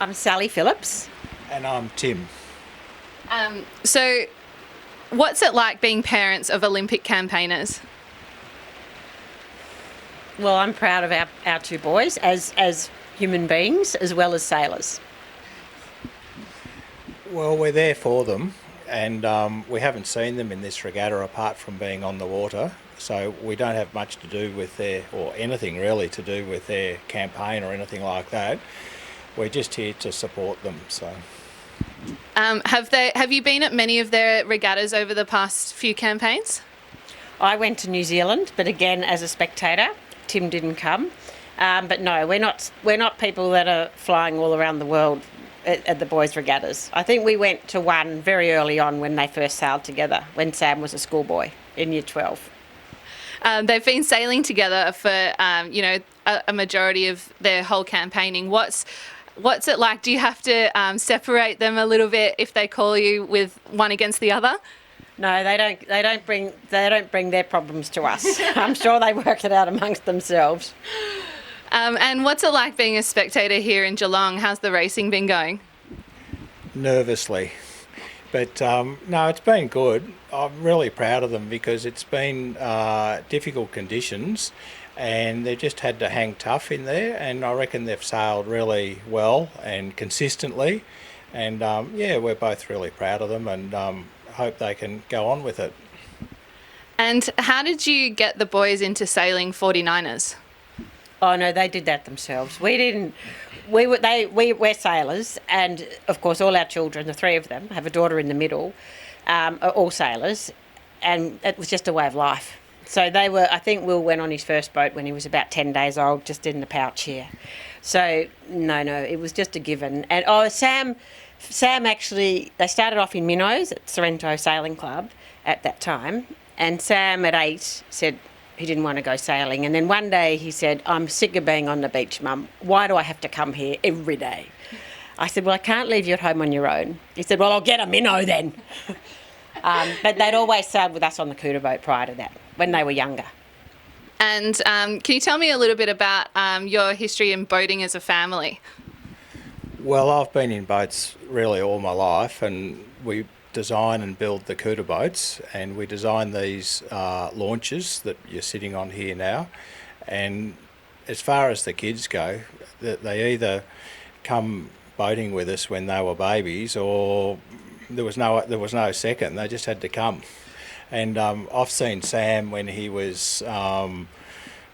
I'm Sally Phillips. And I'm Tim. So what's it like being parents of Olympic campaigners? Well, I'm proud of our two boys as human beings as well as sailors. Well, we're there for them, and we haven't seen them in this regatta apart from being on the water, so we don't have much to do with or anything really to do with their campaign or anything like that. We're just here to support them. So, have you been at many of their regattas over the past few campaigns? I went to New Zealand, but again as a spectator. Tim didn't come, but no, we're not people that are flying all around the world at the boys' regattas. I think we went to one very early on when they first sailed together, when Sam was a schoolboy in Year 12. They've been sailing together for a majority of their whole campaigning. What's it like? Do you have to separate them a little bit if they call you with one against the other? No, they don't bring their problems to us. I'm sure they work it out amongst themselves. And what's it like being a spectator here in Geelong? How's the racing been going? Nervously. But no, it's been good. I'm really proud of them because it's been difficult conditions and they've just had to hang tough in there, and I reckon they've sailed really well and consistently, and we're both really proud of them and hope they can go on with it. And how did you get the boys into sailing 49ers? Oh no, they did that themselves. We didn't. We're sailors, and of course all our children, the three of them, I have a daughter in the middle, are all sailors, and it was just a way of life. So they were. I think Will went on his first boat when he was about 10 days old, just in the pouch here. So no, it was just a given. And Sam actually, they started off in minnows at Sorrento Sailing Club at that time, and Sam at 8 said he didn't want to go sailing, and then one day he said, "I'm sick of being on the beach, Mum. Why do I have to come here every day?" I said, "Well, I can't leave you at home on your own." He said, "Well, I'll get a minnow then." But they'd always sailed with us on the Cooter boat prior to that, when they were younger. And can you tell me a little bit about your history in boating as a family? Well, I've been in boats really all my life, and we design and build the Cooter boats, and we design these launches that you're sitting on here now. And as far as the kids go, they either come boating with us when they were babies, or there was no second. They just had to come. And I've seen Sam when he was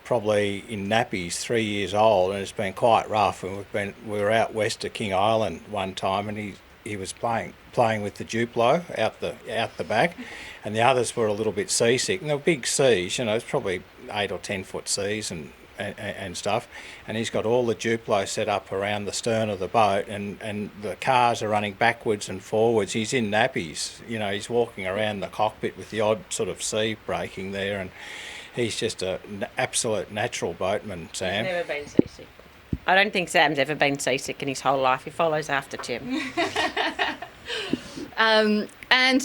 probably in nappies, 3 years old, and it's been quite rough. And we were out west of King Island one time, and he was playing with the Duplo out the back, and the others were a little bit seasick. And they were big seas, it's probably 8 or 10 foot seas and stuff. And he's got all the Duplo set up around the stern of the boat, and the cars are running backwards and forwards. He's in nappies, he's walking around the cockpit with the odd sort of sea breaking there, and he's just an absolute natural boatman, Sam. He's never been seasick. I don't think Sam's ever been seasick in his whole life. He follows after Tim. And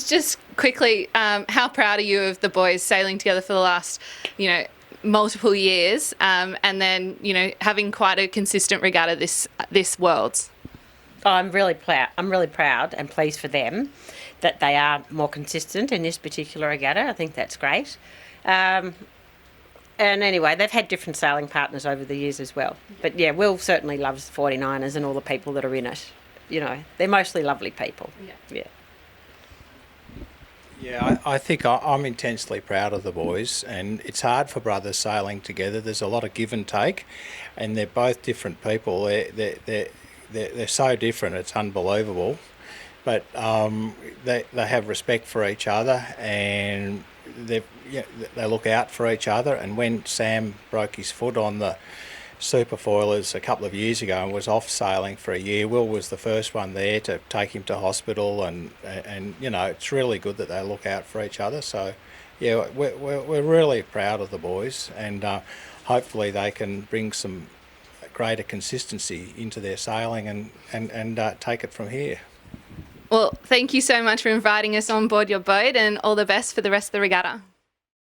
just quickly, how proud are you of the boys sailing together for the last, multiple years, and then, having quite a consistent regatta this Worlds? Oh, I'm really proud and pleased for them that they are more consistent in this particular regatta. I think that's great. And anyway, they've had different sailing partners over the years as well. But yeah, Will certainly loves the 49ers and all the people that are in it. They're mostly lovely people. Yeah. Yeah, I think I'm intensely proud of the boys, and it's hard for brothers sailing together. There's a lot of give and take, and they're both different people. They're so different, it's unbelievable. But they have respect for each other, and they look out for each other. And when Sam broke his foot on the superfoilers a couple of years ago and was off sailing for a year, Will was the first one there to take him to hospital, and it's really good that they look out for each other. So yeah, we're really proud of the boys, and hopefully they can bring some greater consistency into their sailing and take it from here. Well, thank you so much for inviting us on board your boat, and all the best for the rest of the regatta.